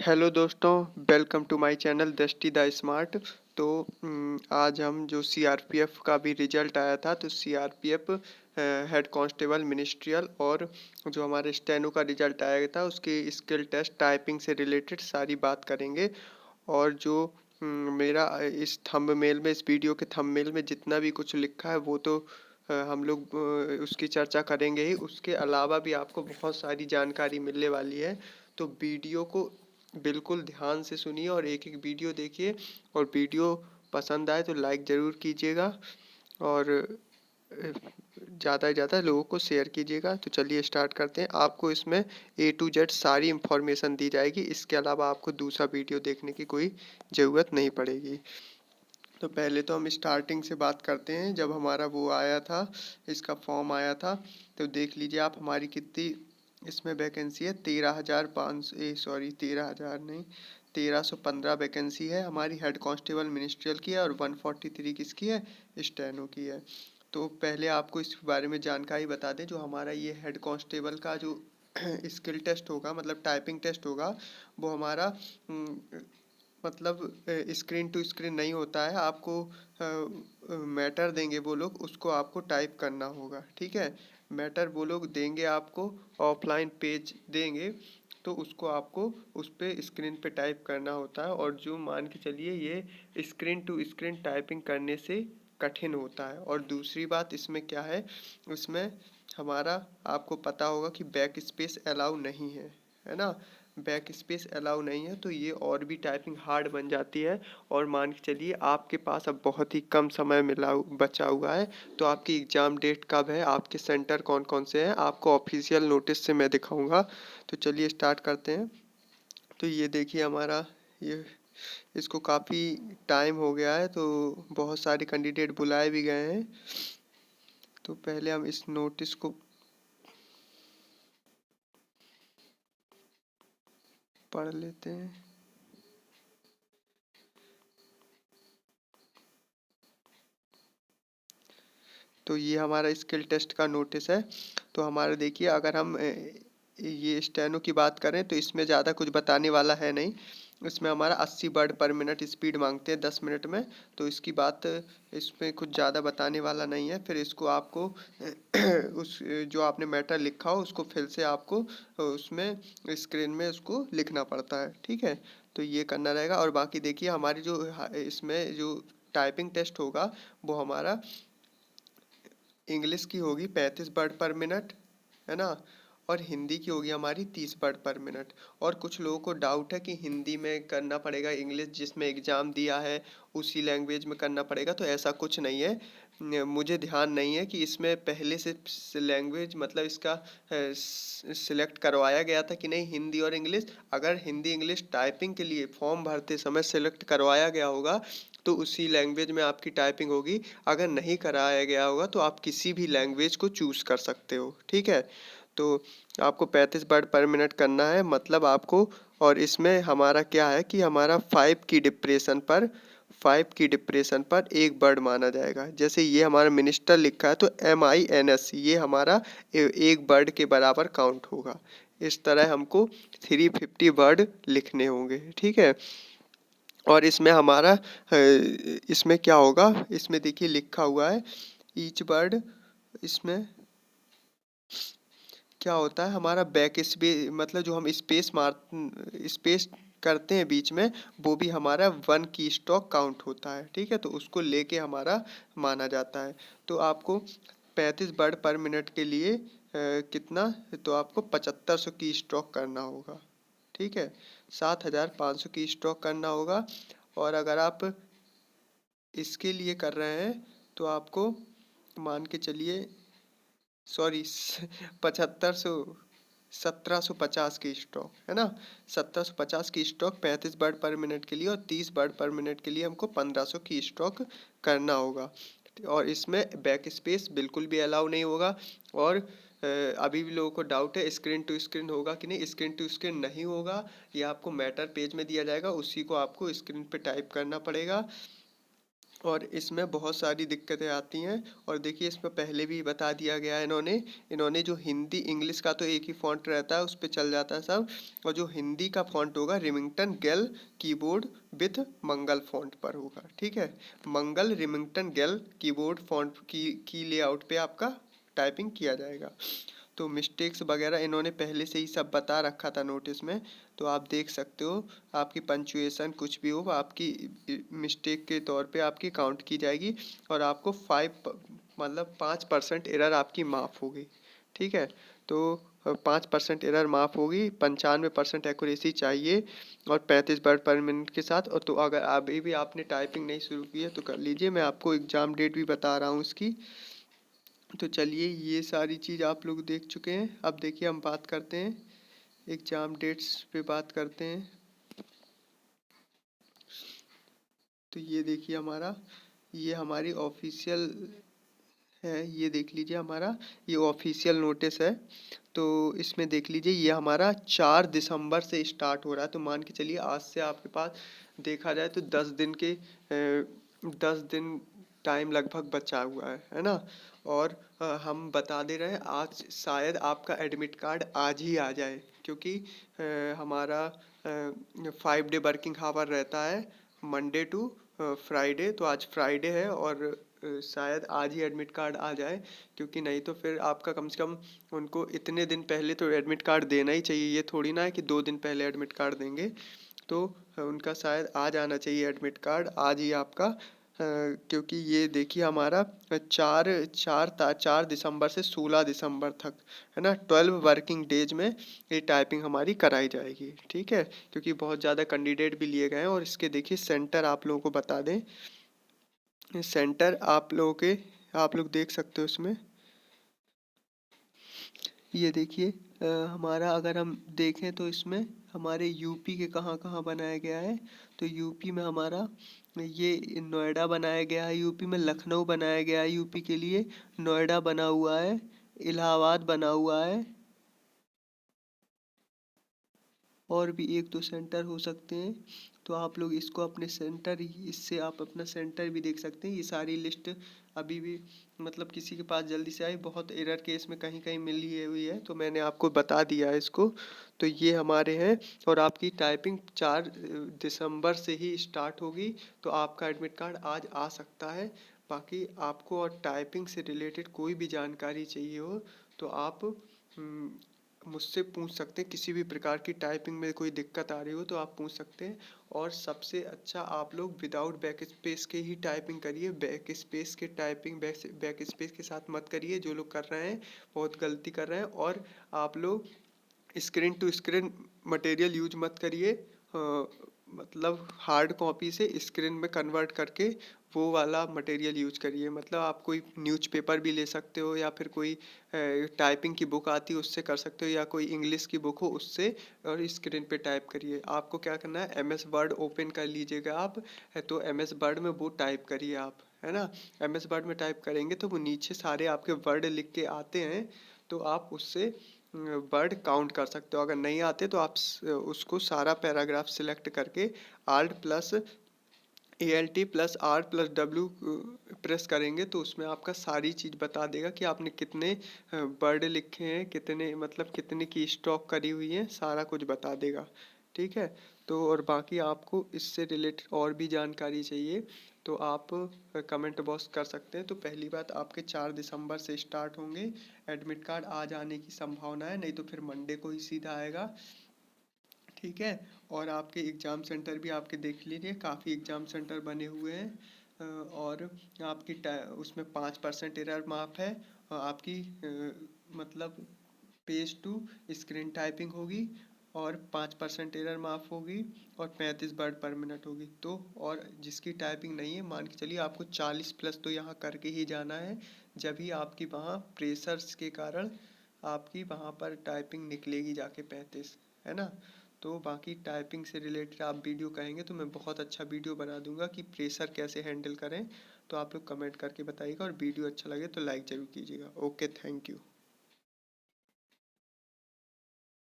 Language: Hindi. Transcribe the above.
हेलो दोस्तों, वेलकम टू माय चैनल दृष्टि द स्मार्ट। तो आज हम जो सीआरपीएफ का भी रिजल्ट आया था, तो सीआरपीएफ हेड कांस्टेबल मिनिस्ट्रियल और जो हमारे स्टेनो का रिजल्ट आया था उसके स्किल टेस्ट टाइपिंग से रिलेटेड सारी बात करेंगे। और जो मेरा इस थंबनेल में, इस वीडियो के थंबनेल में जितना भी कुछ लिखा है वो तो हम लोग उसकी चर्चा करेंगे ही। उसके अलावा भी आपको बहुत सारी जानकारी मिलने वाली है, तो वीडियो को बिल्कुल ध्यान से सुनिए और एक एक वीडियो देखिए। और वीडियो पसंद आए तो लाइक ज़रूर कीजिएगा और ज़्यादा से ज़्यादा लोगों को शेयर कीजिएगा। तो चलिए स्टार्ट करते हैं। आपको इसमें A to Z सारी इन्फॉर्मेशन दी जाएगी, इसके अलावा आपको दूसरा वीडियो देखने की कोई ज़रूरत नहीं पड़ेगी। तो पहले तो हम स्टार्टिंग से बात करते हैं। जब हमारा वो आया था, इसका फॉर्म आया था, तो देख लीजिए आप हमारी कितनी इसमें वैकेंसी है। 13,000 नहीं, 1315 वैकेंसी है हमारी। हेड कांस्टेबल मिनिस्ट्रियल की है और 143 किसकी है, स्टेनो की है। तो पहले आपको इस बारे में जानकारी बता दें। जो हमारा ये हेड कांस्टेबल का जो स्किल टेस्ट होगा, मतलब टाइपिंग टेस्ट होगा, वो हमारा मतलब स्क्रीन टू स्क्रीन नहीं होता है। आपको मैटर देंगे वो लोग, उसको आपको टाइप करना होगा। ठीक है, मैटर वो लोग देंगे आपको, ऑफलाइन पेज देंगे, तो उसको आपको उस पर स्क्रीन पे टाइप करना होता है। और जो मान के चलिए ये स्क्रीन टू स्क्रीन टाइपिंग करने से कठिन होता है। और दूसरी बात इसमें क्या है, इसमें हमारा आपको पता होगा कि बैक स्पेस अलाउ नहीं है ना। बैक स्पेस अलाउ नहीं है, तो ये और भी टाइपिंग हार्ड बन जाती है। और मान के चलिए आपके पास अब बहुत ही कम समय बचा हुआ है। तो आपकी एग्ज़ाम डेट कब है, आपके सेंटर कौन कौन से हैं, आपको ऑफिशियल नोटिस से मैं दिखाऊंगा। तो चलिए स्टार्ट करते हैं। तो ये देखिए हमारा ये, इसको काफ़ी टाइम हो गया है, तो बहुत सारे कैंडिडेट बुलाए भी गए हैं। तो पहले हम इस नोटिस को पढ़ लेते हैं। तो ये हमारा स्किल टेस्ट का नोटिस है। तो हमारा देखिए, अगर हम ये स्टेनो की बात करें तो इसमें ज़्यादा कुछ बताने वाला है नहीं। इसमें हमारा 80 वर्ड पर मिनट स्पीड मांगते हैं 10 मिनट में। तो इसकी बात, इसमें कुछ ज़्यादा बताने वाला नहीं है। फिर इसको आपको उस जो आपने मैटर लिखा हो उसको फिर से आपको उसमें स्क्रीन में उसको लिखना पड़ता है। ठीक है, तो ये करना रहेगा। और बाकी देखिए हमारी जो इसमें जो टाइपिंग टेस्ट होगा वो हमारा इंग्लिश की होगी 35 वर्ड पर मिनट, है ना। और हिंदी की होगी हमारी 30 वर्ड पर मिनट। और कुछ लोगों को डाउट है कि हिंदी में करना पड़ेगा, इंग्लिश जिसमें एग्ज़ाम दिया है उसी लैंग्वेज में करना पड़ेगा। तो ऐसा कुछ नहीं है। मुझे ध्यान नहीं है कि इसमें पहले से लैंग्वेज मतलब इसका सिलेक्ट करवाया गया था कि नहीं, हिंदी और इंग्लिश। अगर हिंदी इंग्लिश टाइपिंग के लिए फॉर्म भरते समय सिलेक्ट करवाया गया होगा तो उसी लैंग्वेज में आपकी टाइपिंग होगी। अगर नहीं कराया गया होगा तो आप किसी भी लैंग्वेज को चूज़ कर सकते हो। ठीक है, तो आपको 35 वर्ड पर मिनट करना है, मतलब आपको। और इसमें हमारा क्या है कि हमारा 5 की डिप्रेशन पर एक वर्ड माना जाएगा। जैसे ये हमारा मिनिस्टर लिखा है तो MINS, ये हमारा एक वर्ड के बराबर काउंट होगा। इस तरह हमको 350 वर्ड लिखने होंगे। ठीक है, और इसमें हमारा इसमें क्या होगा, इसमें देखिए लिखा हुआ है ईच वर्ड। इसमें क्या होता है, हमारा बैक स्पेस मतलब जो हम स्पेस करते हैं बीच में, वो भी हमारा 1 की स्ट्रोक काउंट होता है। ठीक है, तो उसको लेके हमारा माना जाता है। तो आपको 35 वर्ड पर मिनट के लिए कितना, तो आपको 7500 की स्ट्रोक करना होगा। ठीक है, 7500 की स्ट्रोक करना होगा। और अगर आप इसके लिए कर रहे हैं तो आपको मान के चलिए, सॉरी, 7500, 1750 की स्ट्रोक है ना। 1750 की स्ट्रोक 35 वर्ड पर मिनट के लिए, और 30 वर्ड पर मिनट के लिए हमको 1500 की स्ट्रोक करना होगा। और इसमें बैक स्पेस बिल्कुल भी अलाउ नहीं होगा। और अभी भी लोगों को डाउट है स्क्रीन टू स्क्रीन होगा कि नहीं, स्क्रीन टू स्क्रीन नहीं होगा। ये आपको मैटर पेज में दिया जाएगा, उसी को आपको स्क्रीन पे टाइप करना पड़ेगा। और इसमें बहुत सारी दिक्कतें आती हैं। और देखिए इसमें पहले भी बता दिया गया है इन्होंने जो हिंदी इंग्लिश का तो एक ही फ़ॉन्ट रहता है, उस पे चल जाता है सब। और जो हिंदी का फ़ॉन्ट होगा Remington GAIL keyboard with Mangal font पर होगा, ठीक है। Mangal Remington GAIL keyboard font की लेआउट पे आपका टाइपिंग किया जाएगा। तो मिस्टेक्स वगैरह इन्होंने पहले से ही सब बता रखा था नोटिस में, तो आप देख सकते हो। आपकी पंचुएशन कुछ भी हो आपकी मिस्टेक के तौर पे आपकी काउंट की जाएगी, और आपको 5% एरर आपकी माफ़ होगी, ठीक है। तो 5% एरर माफ़ होगी, 95% एक्यूरेसी चाहिए, और 35 वर्ड पर मिनट के साथ। और तो अगर अभी भी आपने टाइपिंग नहीं शुरू की है तो कर लीजिए, मैं आपको एग्ज़ाम डेट भी बता रहा हूँ इसकी। तो चलिए ये सारी चीज़ आप लोग देख चुके हैं। अब देखिए हम बात करते हैं एग्ज़ाम डेट्स पे बात करते हैं। तो ये देखिए ये हमारी ऑफिशियल है, ये देख लीजिए ये ऑफिशियल नोटिस है। तो इसमें देख लीजिए ये हमारा 4 दिसंबर से स्टार्ट हो रहा है। तो मान के चलिए आज से आपके पास देखा जाए तो 10 दिन टाइम लगभग बचा हुआ है ना। और हम बता दे रहे हैं आज शायद आपका एडमिट कार्ड आज ही आ जाए, क्योंकि हमारा 5 डे वर्किंग आवर रहता है, मंडे टू फ्राइडे। तो आज फ्राइडे है, और शायद आज ही एडमिट कार्ड आ जाए, क्योंकि नहीं तो फिर आपका कम से कम उनको इतने दिन पहले तो एडमिट कार्ड देना ही चाहिए। ये थोड़ी ना है कि 2 दिन पहले एडमिट कार्ड देंगे। तो उनका शायद आज आना चाहिए एडमिट कार्ड, आज ही आपका। क्योंकि ये देखिए हमारा 4 दिसंबर से 16 दिसंबर तक है ना, 12 वर्किंग डेज में ये टाइपिंग हमारी कराई जाएगी, ठीक है। क्योंकि बहुत ज़्यादा कैंडिडेट भी लिए गए हैं। और इसके देखिए सेंटर आप लोगों को बता दें, सेंटर आप लोग देख सकते हो इसमें। ये देखिए हमारा अगर हम देखें तो इसमें हमारे यूपी के कहाँ कहाँ बनाया गया है। तो यूपी में हमारा ये नोएडा बनाया गया है, यूपी में लखनऊ बनाया गया है, यूपी के लिए नोएडा बना हुआ है, इलाहाबाद बना हुआ है, और भी एक दो सेंटर हो सकते हैं। तो आप लोग इसको अपने सेंटर, इससे आप अपना सेंटर भी देख सकते हैं। ये सारी लिस्ट अभी भी मतलब किसी के पास जल्दी से आई, बहुत एरर केस में कहीं कहीं मिली हुई है, तो मैंने आपको बता दिया है इसको। तो ये हमारे हैं। और आपकी टाइपिंग 4 दिसंबर से ही स्टार्ट होगी, तो आपका एडमिट कार्ड आज आ सकता है। बाकी आपको और टाइपिंग से रिलेटेड कोई भी जानकारी चाहिए हो तो आप मुझसे पूछ सकते हैं। किसी भी प्रकार की टाइपिंग में कोई दिक्कत आ रही हो तो आप पूछ सकते हैं। और सबसे अच्छा आप लोग विदाउट बैक स्पेस के ही टाइपिंग करिए, बैक स्पेस के टाइपिंग बैक स्पेस के साथ मत करिए। जो लोग कर रहे हैं बहुत गलती कर रहे हैं। और आप लोग screen to screen material use मत करिए, मतलब हार्ड कॉपी से स्क्रीन में कन्वर्ट करके वो वाला मटेरियल यूज करिए। मतलब आप कोई न्यूज़पेपर भी ले सकते हो, या फिर कोई टाइपिंग की बुक आती है उससे कर सकते हो, या कोई इंग्लिश की बुक हो उससे, और स्क्रीन पे टाइप करिए। आपको क्या करना है, एमएस वर्ड ओपन कर लीजिएगा आप, है तो एमएस वर्ड में वो टाइप करिए आप, है ना। एमएस वर्ड में टाइप करेंगे तो वो नीचे सारे आपके वर्ड लिख के आते हैं, तो आप उससे वर्ड काउंट कर सकते हो। अगर नहीं आते तो आप उसको सारा पैराग्राफ सिलेक्ट करके ALT+R+W प्रेस करेंगे, तो उसमें आपका सारी चीज़ बता देगा कि आपने कितने वर्ड लिखे हैं, कितने मतलब कितने की स्टॉक करी हुई है, सारा कुछ बता देगा, ठीक है। तो और बाकी आपको इससे रिलेटेड और भी जानकारी चाहिए तो आप कमेंट बॉक्स कर सकते हैं। तो पहली बात, आपके 4 दिसंबर से स्टार्ट होंगे, एडमिट कार्ड आज आने की संभावना है, नहीं तो फिर मंडे को ही सीधा आएगा, ठीक है। और आपके एग्ज़ाम सेंटर भी आपके देख लीजिए, काफ़ी एग्ज़ाम सेंटर बने हुए हैं। और आपकी उसमें 5% एरर माफ है। आपकी मतलब पेज टू स्क्रीन टाइपिंग होगी, और 5% एरर माफ होगी, और 35 वर्ड पर मिनट होगी। तो और जिसकी टाइपिंग नहीं है, मान के चलिए आपको 40+ तो यहाँ करके ही जाना है, जब ही आपकी वहाँ प्रेशर्स के कारण आपकी वहाँ पर टाइपिंग निकलेगी जाके 35, है ना। तो बाकी टाइपिंग से रिलेटेड आप वीडियो कहेंगे तो मैं बहुत अच्छा वीडियो बना दूंगा कि प्रेशर कैसे हैंडल करें। तो आप लोग कमेंट करके बताइएगा, और वीडियो अच्छा लगे तो लाइक ज़रूर कीजिएगा। Okay, thank you.